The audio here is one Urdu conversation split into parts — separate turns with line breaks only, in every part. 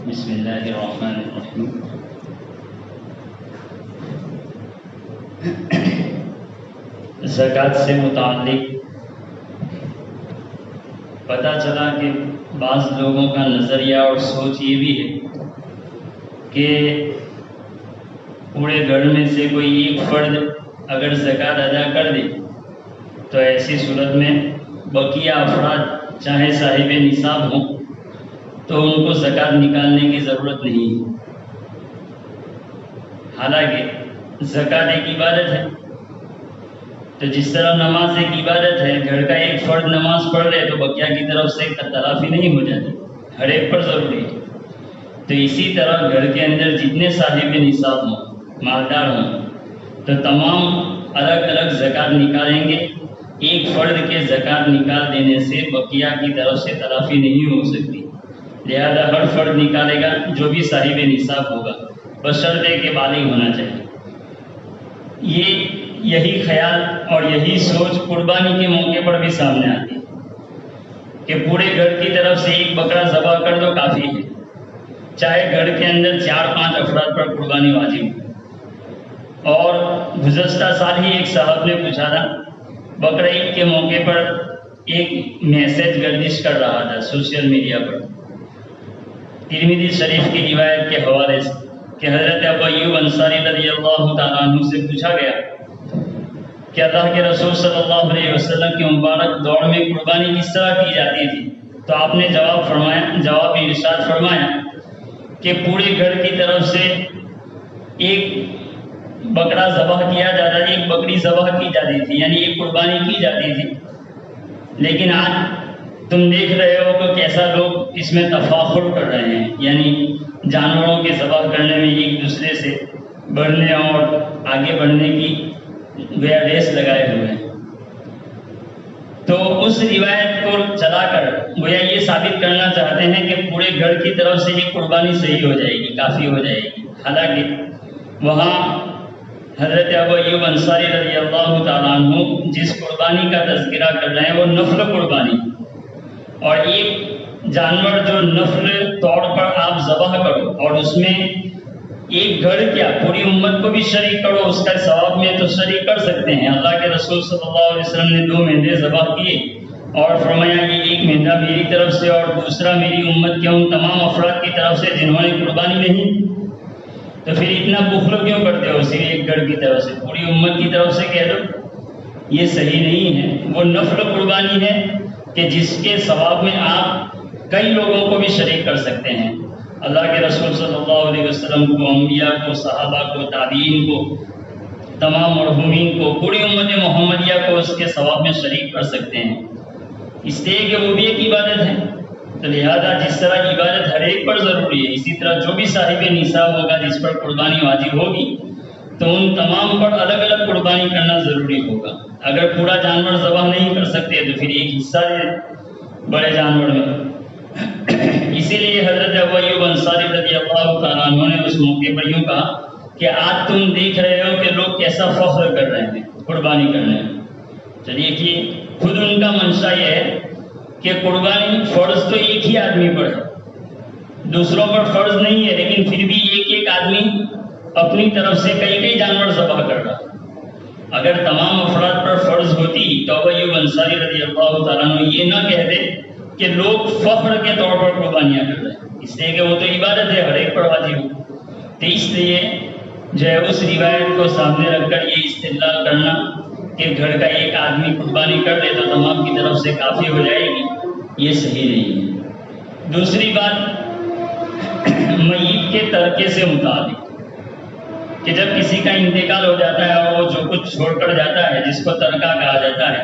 بسم اللہ الرحمن الرحیم۔ زکوٰۃ سے متعلق پتہ چلا کہ بعض لوگوں کا نظریہ اور سوچ یہ بھی ہے کہ پورے گھر میں سے کوئی ایک فرد اگر زکوٰۃ ادا کر دے تو ایسی صورت میں بقیہ افراد چاہے صاحب نصاب ہوں تو ان کو زکوٰۃ نکالنے کی ضرورت نہیں۔ حالانکہ زکوٰۃ ایک عبادت ہے، تو جس طرح نماز ایک عبادت ہے، گھر کا ایک فرد نماز پڑھ رہے تو بقیہ کی طرف سے تلافی نہیں ہو جاتی، ہر ایک پر ضروری ہے۔ تو اسی طرح گھر کے اندر جتنے صاحب نصاب ہوں، مالدار ہوں، تو تمام الگ الگ زکوٰۃ نکالیں گے۔ ایک فرد کے زکوٰۃ نکال دینے سے بقیہ کی طرف سے تلافی نہیں ہو سکتی، لہذا ہر فرد نکالے گا جو بھی صاحب نصاب ہوگا، بشرطے کہ بالغ ہونا چاہیے۔ یہی خیال اور یہی سوچ قربانی کے موقع پر بھی سامنے آتی ہے کہ پورے گھر کی طرف سے ایک بکرا ذبح کر دو کافی ہے، چاہے گھر کے اندر 4-5 افراد پر قربانی واجب ہو۔ اور گزشتہ سال ہی ایک صاحب نے پوچھا تھا، بقرعید کے موقع پر ایک میسج گردش کر رہا تھا سوشل میڈیا پر، ترمذی شریف کی روایت کے حوالے سے، کہ حضرت ابو ایوب انصاری رضی اللہ تعالیٰ عنہ سے پوچھا گیا کہ اللہ کے رسول صلی اللہ علیہ وسلم کی مبارک دور میں قربانی کس طرح کی جاتی تھی، تو آپ نے جواب ارشاد فرمایا کہ پورے گھر کی طرف سے ایک بکرا ذبح کیا جاتا تھا، ایک بکری ذبح کی جاتی تھی، یعنی ایک قربانی کی جاتی تھی۔ لیکن آج تم دیکھ رہے ہو کہ کیسا لوگ اس میں تفاخر کر رہے ہیں، یعنی جانوروں کے ذبح کرنے میں ایک دوسرے سے بڑھنے اور آگے بڑھنے کی ریس لگائے ہوئے ہیں۔ تو اس روایت کو چلا کر گویا یہ ثابت کرنا چاہتے ہیں کہ پورے گھر کی طرف سے یہ قربانی صحیح ہو جائے گی، کافی ہو جائے گی۔ حالانکہ وہاں حضرت ابو ایوب انصاری رضی اللہ تعالیٰ عنہ جس قربانی کا تذکرہ کر رہے ہیں وہ نفل قربانی، اور ایک جانور جو نفل طور پر آپ ذبح کرو اور اس میں ایک گھر کیا پوری امت کو بھی شریک کرو، اس کا ثواب میں تو شریک کر سکتے ہیں۔ اللہ کے رسول صلی اللہ علیہ وسلم نے 2 مہندے ذبح کیے اور فرمایا کہ ایک مہندہ میری طرف سے اور دوسرا میری امت کے ان تمام افراد کی طرف سے جنہوں نے قربانی نہیں۔ تو پھر اتنا بخل کیوں کرتے ہو؟ صرف ایک گھر کی طرف سے، پوری امت کی طرف سے کہہ دو، یہ صحیح نہیں ہے۔ وہ نفل قربانی ہے کہ جس کے ثواب میں آپ کئی لوگوں کو بھی شریک کر سکتے ہیں۔ اللہ کے رسول صلی اللہ علیہ وسلم کو، انبیاء کو، صحابہ کو، تابعین کو، تمام مرحومین کو، پوری امت محمدیہ کو اس کے ثواب میں شریک کر سکتے ہیں، اس لیے کہ وہ بھی ایک عبادت ہے۔ تو لہذا جس طرح عبادت ہر ایک پر ضروری ہے، اسی طرح جو بھی صاحب نصاب ہوگا جس پر قربانی واجب ہوگی تو ان تمام پر الگ الگ قربانی کرنا ضروری ہوگا۔ اگر پورا جانور ذبح نہیں کر سکتے تو پھر ایک حصہ دے بڑے جانور میں۔ اسی لیے حضرت ابو ایوب انصاری رضی اللہ تعالیٰ عنہ نے اس موقع پر یوں کہا کہ آج تم دیکھ رہے ہو کہ لوگ کیسا فخر کر رہے ہیں قربانی کرنے میں۔ چلیے کہ خود ان کا منشا یہ ہے کہ قربانی فرض تو ایک ہی آدمی پر ہے، دوسروں پر فرض نہیں ہے، لیکن پھر بھی ایک آدمی اپنی طرف سے کئی جانور ذبح کر رہا۔ اگر تمام افراد پر فرض ہوتی تو ابو ایوب انصاری رضی اللہ تعالیٰ عنہ یہ نہ کہتے کہ لوگ فخر کے طور پر قربانیاں کر رہے ہیں، اس لیے کہ وہ تو عبادت ہے، ہر ایک پر واجب ہو۔ تو اس لیے جو ہے اس روایت کو سامنے رکھ کر یہ استدلال کرنا کہ گھر کا ایک آدمی قربانی کر دے تو تمام کی طرف سے کافی ہو جائے گی، یہ صحیح نہیں ہے۔ دوسری بات میت کے ترکے سے متعلق، کہ جب کسی کا انتقال ہو جاتا ہے اور وہ جو کچھ چھوڑ کر جاتا ہے جس کو ترکہ کہا جاتا ہے،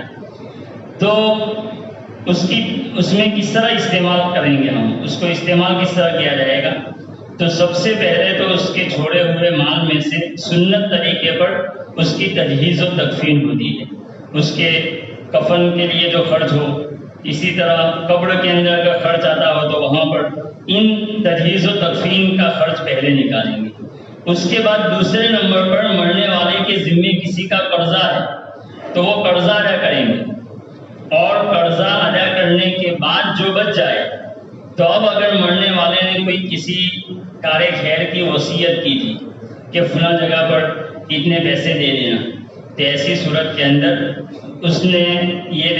تو اس میں کس طرح استعمال کریں گے ہم، اس کو استعمال کس طرح کیا جائے گا؟ تو سب سے پہلے تو اس کے چھوڑے ہوئے مال میں سے سنت طریقے پر اس کی تجہیز و تکفین ہوتی ہے، اس کے کفن کے لیے جو خرچ ہو، اسی طرح قبر کے اندر اگر خرچ آتا ہو تو وہاں پر ان تجہیز و تکفین کا خرچ پہلے نکالیں گے۔ اس کے بعد دوسرے نمبر پر مرنے والے کے ذمے کسی کا قرضہ ہے تو وہ قرضہ ادا کریں گے، اور قرضہ ادا کرنے کے بعد جو بچ جائے تو اب اگر مرنے والے نے کوئی کسی کار خیر کی وصیت کی تھی کہ فلاں جگہ پر اتنے پیسے دے دینا، تو ایسی صورت کے اندر اس نے یہ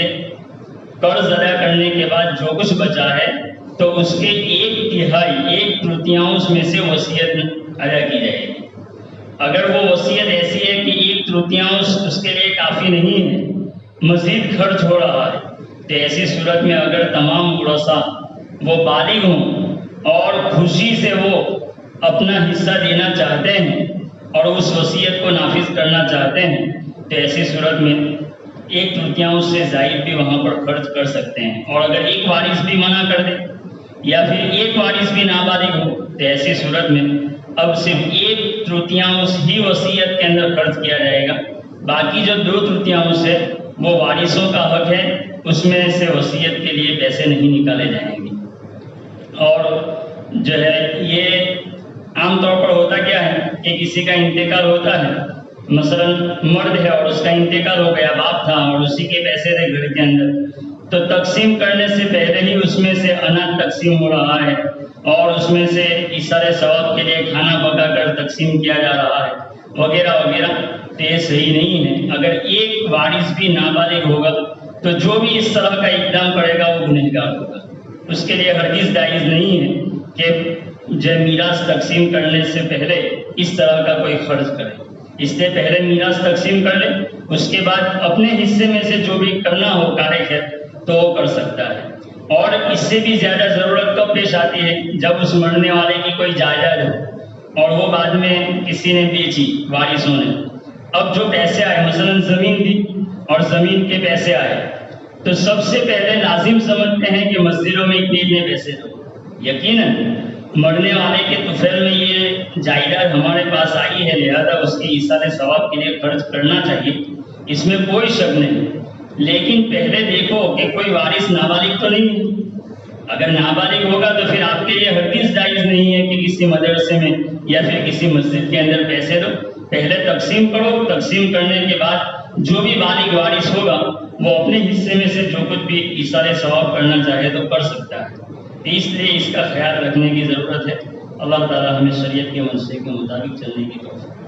قرض ادا کرنے کے بعد جو کچھ بچا ہے تو اس کے 1/3 1/3 میں سے وصیت ادا کی جائے گی۔ اگر وہ وصیت ایسی ہے کہ 1/3 اس کے لیے کافی نہیں ہے، مزید خرچ ہو رہا ہے، تو ایسی صورت میں اگر تمام ورثاء وہ بالغ ہوں اور خوشی سے وہ اپنا حصہ دینا چاہتے ہیں اور اس وصیت کو نافذ کرنا چاہتے ہیں، تو ایسی صورت میں 1/3 سے زائد بھی وہاں پر خرچ کر سکتے ہیں۔ اور اگر ایک وارث بھی منع کر دے یا پھر ایک وارث بھی نابالغ ہو، تو ایسی صورت میں اب صرف 1/3 ہی وصیت کے اندر خرچ کیا جائے گا، باقی جو 2/3 ہے وہ وارثوں کا حق ہے، اس میں سے وصیت کے لیے پیسے نہیں نکالے جائیں گے۔ اور جو ہے یہ عام طور پر ہوتا کیا ہے کہ کسی کا انتقال ہوتا ہے، مثلا مرد ہے اور اس کا انتقال ہو گیا، باپ تھا اور اسی کے پیسے تھے گھر کے اندر، تو تقسیم کرنے سے پہلے ہی اس میں سے اناج تقسیم ہو رہا ہے اور اس میں سے ایثار ثواب کے لیے کھانا پکا کر تقسیم کیا جا رہا ہے وغیرہ وغیرہ، تو یہ صحیح نہیں ہے۔ اگر ایک وارث بھی نابالغ ہوگا تو جو بھی اس طرح کا اقدام کرے گا وہ گنہگار ہوگا، اس کے لیے ہرگز جائز نہیں ہے کہ جو میراث تقسیم کرنے سے پہلے اس طرح کا کوئی خرچ کرے۔ اس سے پہلے میراث تقسیم کر لے، اس کے بعد اپنے حصے میں سے جو بھی کرنا ہو کارک ہے تو وہ کر سکتا ہے۔ اور اس سے بھی زیادہ ضرورت کب پیش آتی ہے؟ جب اس مرنے والے کی کوئی جائیداد ہو اور وہ بعد میں کسی نے بیچی، وارثوں نے، اب جو پیسے آئے، مثلا زمین دی اور زمین کے پیسے آئے، تو سب سے پہلے لازم سمجھتے ہیں کہ مسجدوں میں اتنے پیسے دو۔ یقیناً مرنے والے کے طفیل میں یہ جائیداد ہمارے پاس آئی ہے، لہذا اس کی ایثار ثواب کے لیے خرچ کرنا چاہیے، اس میں کوئی شک نہیں، لیکن پہلے دیکھو کہ کوئی وارث نابالغ تو نہیں ہے۔ اگر نابالغ ہوگا تو پھر آپ کے لیے ہرگز جائز نہیں ہے کہ کسی مدرسے میں یا پھر کسی مسجد کے اندر پیسے دو، پہلے تقسیم کرو، تقسیم کرنے کے بعد جو بھی بالغ وارث ہوگا وہ اپنے حصے میں سے جو کچھ بھی ایثار ثواب کرنا چاہے تو کر سکتا ہے۔ اس لیے اس کا خیال رکھنے کی ضرورت ہے۔ اللہ تعالی ہمیں شریعت کے منصوبے کے مطابق چلنے کی توفیق